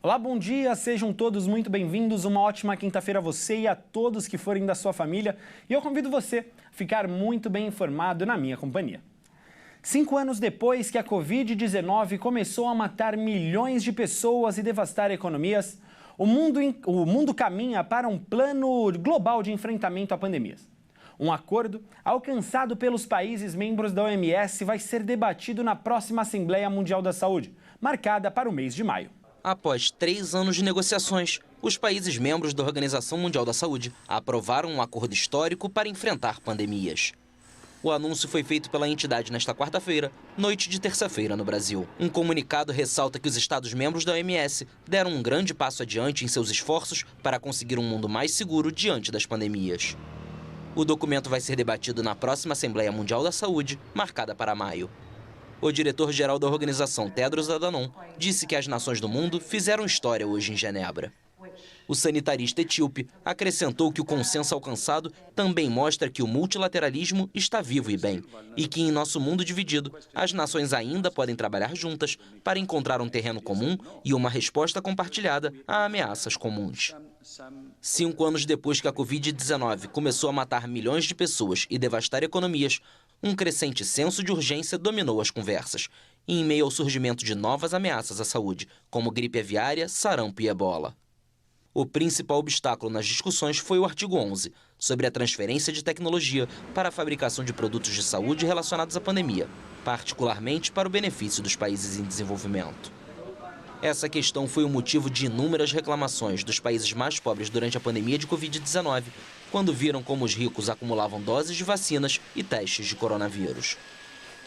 Olá, bom dia, sejam todos muito bem-vindos, uma ótima quinta-feira a você e a todos que forem da sua família. E eu convido você a ficar muito bem informado na minha companhia. 5 anos depois que a Covid-19 começou a matar milhões de pessoas e devastar economias, o mundo caminha para um plano global de enfrentamento a pandemias. Um acordo alcançado pelos países membros da OMS vai ser debatido na próxima Assembleia Mundial da Saúde, marcada para o mês de maio. Após 3 anos de negociações, os países membros da Organização Mundial da Saúde aprovaram um acordo histórico para enfrentar pandemias. O anúncio foi feito pela entidade nesta quarta-feira, noite de terça-feira no Brasil. Um comunicado ressalta que os Estados-membros da OMS deram um grande passo adiante em seus esforços para conseguir um mundo mais seguro diante das pandemias. O documento vai ser debatido na próxima Assembleia Mundial da Saúde, marcada para maio. O diretor-geral da organização, Tedros Adhanom, disse que as nações do mundo fizeram história hoje em Genebra. O sanitarista etíope acrescentou que o consenso alcançado também mostra que o multilateralismo está vivo e bem, e que em nosso mundo dividido, as nações ainda podem trabalhar juntas para encontrar um terreno comum e uma resposta compartilhada a ameaças comuns. 5 anos depois que a Covid-19 começou a matar milhões de pessoas e devastar economias, um crescente senso de urgência dominou as conversas, em meio ao surgimento de novas ameaças à saúde, como gripe aviária, sarampo e ebola. O principal obstáculo nas discussões foi o artigo 11, sobre a transferência de tecnologia para a fabricação de produtos de saúde relacionados à pandemia, particularmente para o benefício dos países em desenvolvimento. Essa questão foi o motivo de inúmeras reclamações dos países mais pobres durante a pandemia de Covid-19, quando viram como os ricos acumulavam doses de vacinas e testes de coronavírus.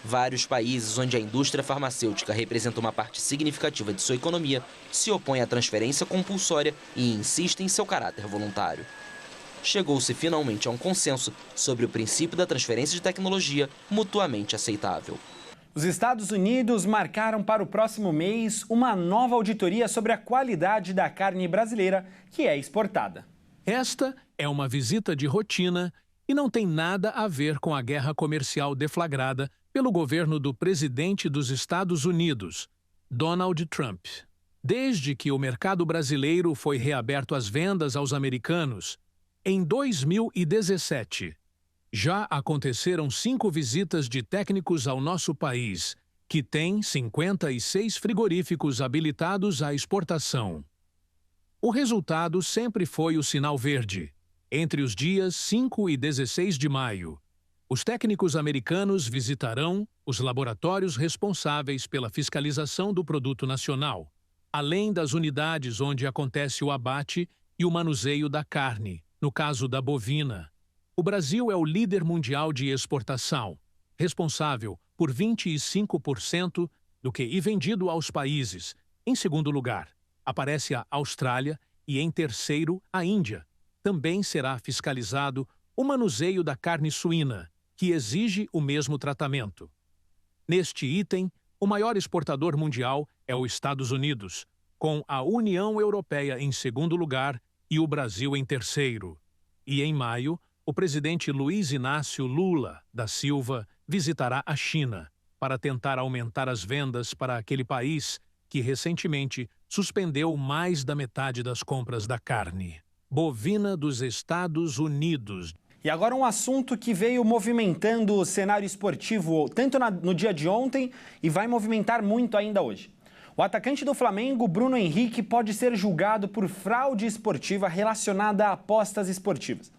Vários países onde a indústria farmacêutica representa uma parte significativa de sua economia se opõem à transferência compulsória e insistem em seu caráter voluntário. Chegou-se finalmente a um consenso sobre o princípio da transferência de tecnologia mutuamente aceitável. Os Estados Unidos marcaram para o próximo mês uma nova auditoria sobre a qualidade da carne brasileira que é exportada. Esta é uma visita de rotina e não tem nada a ver com a guerra comercial deflagrada pelo governo do presidente dos Estados Unidos, Donald Trump. Desde que o mercado brasileiro foi reaberto às vendas aos americanos, em 2017, já aconteceram 5 visitas de técnicos ao nosso país, que tem 56 frigoríficos habilitados à exportação. O resultado sempre foi o sinal verde. Entre os dias 5 e 16 de maio, os técnicos americanos visitarão os laboratórios responsáveis pela fiscalização do produto nacional, além das unidades onde acontece o abate e o manuseio da carne, no caso da bovina. O Brasil é o líder mundial de exportação, responsável por 25% do que é vendido aos países. Em segundo lugar, aparece a Austrália e, em terceiro, a Índia. Também será fiscalizado o manuseio da carne suína, que exige o mesmo tratamento. Neste item, o maior exportador mundial é os Estados Unidos, com a União Europeia em segundo lugar e o Brasil em terceiro. E em maio, o presidente Luiz Inácio Lula da Silva visitará a China para tentar aumentar as vendas para aquele país que recentemente suspendeu mais da metade das compras da carne bovina dos Estados Unidos. E agora um assunto que veio movimentando o cenário esportivo tanto no dia de ontem e vai movimentar muito ainda hoje. O atacante do Flamengo, Bruno Henrique, pode ser julgado por fraude esportiva relacionada a apostas esportivas.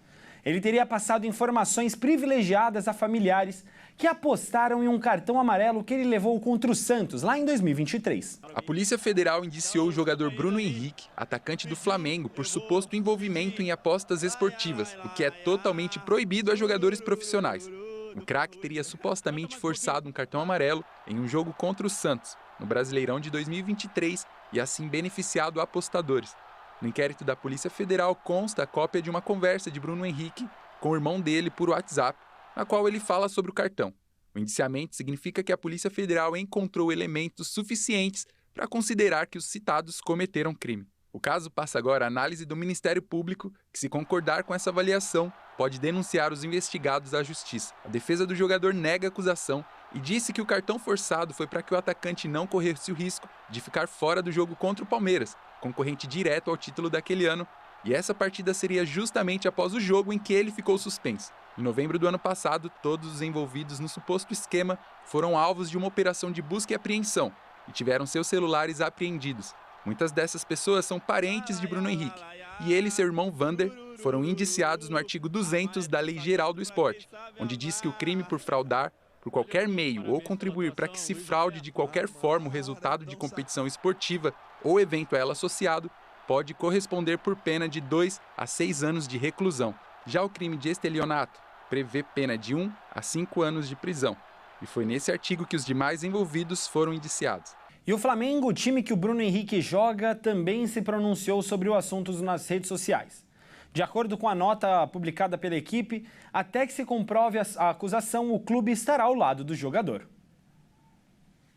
Ele teria passado informações privilegiadas a familiares que apostaram em um cartão amarelo que ele levou contra o Santos, lá em 2023. A Polícia Federal indiciou o jogador Bruno Henrique, atacante do Flamengo, por suposto envolvimento em apostas esportivas, o que é totalmente proibido a jogadores profissionais. O craque teria supostamente forçado um cartão amarelo em um jogo contra o Santos, no Brasileirão de 2023, e assim beneficiado apostadores. No inquérito da Polícia Federal consta a cópia de uma conversa de Bruno Henrique com o irmão dele por WhatsApp, na qual ele fala sobre o cartão. O indiciamento significa que a Polícia Federal encontrou elementos suficientes para considerar que os citados cometeram crime. O caso passa agora à análise do Ministério Público, que, se concordar com essa avaliação, pode denunciar os investigados à Justiça. A defesa do jogador nega a acusação e disse que o cartão forçado foi para que o atacante não corresse o risco de ficar fora do jogo contra o Palmeiras, concorrente direto ao título daquele ano, e essa partida seria justamente após o jogo em que ele ficou suspenso. Em novembro do ano passado, todos os envolvidos no suposto esquema foram alvos de uma operação de busca e apreensão e tiveram seus celulares apreendidos. Muitas dessas pessoas são parentes de Bruno Henrique, e ele e seu irmão Vander foram indiciados no artigo 200 da Lei Geral do Esporte, onde diz que o crime por fraudar, por qualquer meio ou contribuir para que se fraude de qualquer forma o resultado de competição esportiva ou evento a ela associado, pode corresponder por pena de 2 a 6 anos de reclusão. Já o crime de estelionato prevê pena de 1 a 5 anos de prisão. E foi nesse artigo que os demais envolvidos foram indiciados. E o Flamengo, o time que o Bruno Henrique joga, também se pronunciou sobre o assunto nas redes sociais. De acordo com a nota publicada pela equipe, até que se comprove a acusação, o clube estará ao lado do jogador.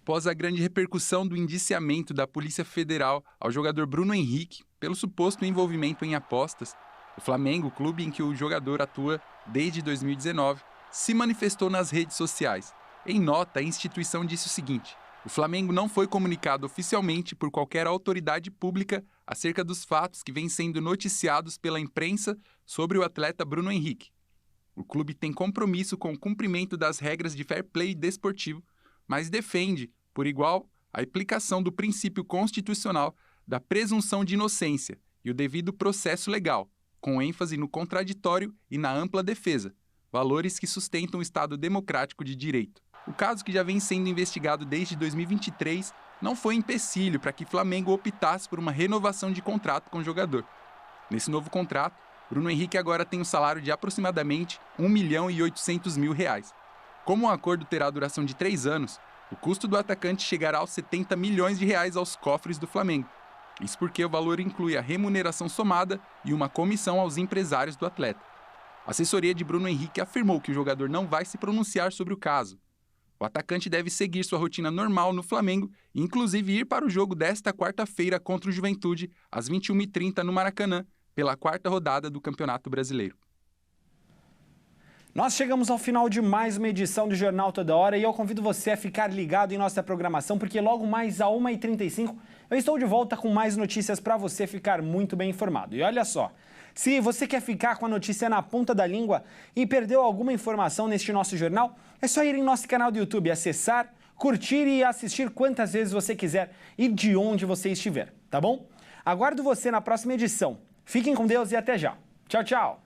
Após a grande repercussão do indiciamento da Polícia Federal ao jogador Bruno Henrique pelo suposto envolvimento em apostas, o Flamengo, clube em que o jogador atua desde 2019, se manifestou nas redes sociais. Em nota, a instituição disse o seguinte: o Flamengo não foi comunicado oficialmente por qualquer autoridade pública acerca dos fatos que vêm sendo noticiados pela imprensa sobre o atleta Bruno Henrique. O clube tem compromisso com o cumprimento das regras de fair play desportivo, mas defende, por igual, a aplicação do princípio constitucional da presunção de inocência e o devido processo legal, com ênfase no contraditório e na ampla defesa, valores que sustentam o Estado democrático de direito. O caso, que já vem sendo investigado desde 2023, não foi empecilho para que Flamengo optasse por uma renovação de contrato com o jogador. Nesse novo contrato, Bruno Henrique agora tem um salário de aproximadamente R$ 1.800.000. Como o acordo terá duração de 3 anos, o custo do atacante chegará aos R$ 70 milhões aos cofres do Flamengo. Isso porque o valor inclui a remuneração somada e uma comissão aos empresários do atleta. A assessoria de Bruno Henrique afirmou que o jogador não vai se pronunciar sobre o caso. O atacante deve seguir sua rotina normal no Flamengo e inclusive ir para o jogo desta quarta-feira contra o Juventude, às 21h30 no Maracanã, pela 4ª rodada do Campeonato Brasileiro. Nós chegamos ao final de mais uma edição do Jornal Toda Hora e eu convido você a ficar ligado em nossa programação, porque logo mais às 1h35 eu estou de volta com mais notícias para você ficar muito bem informado. E olha só, se você quer ficar com a notícia na ponta da língua e perdeu alguma informação neste nosso jornal, é só ir em nosso canal do YouTube, acessar, curtir e assistir quantas vezes você quiser e de onde você estiver, tá bom? Aguardo você na próxima edição. Fiquem com Deus e até já. Tchau, tchau!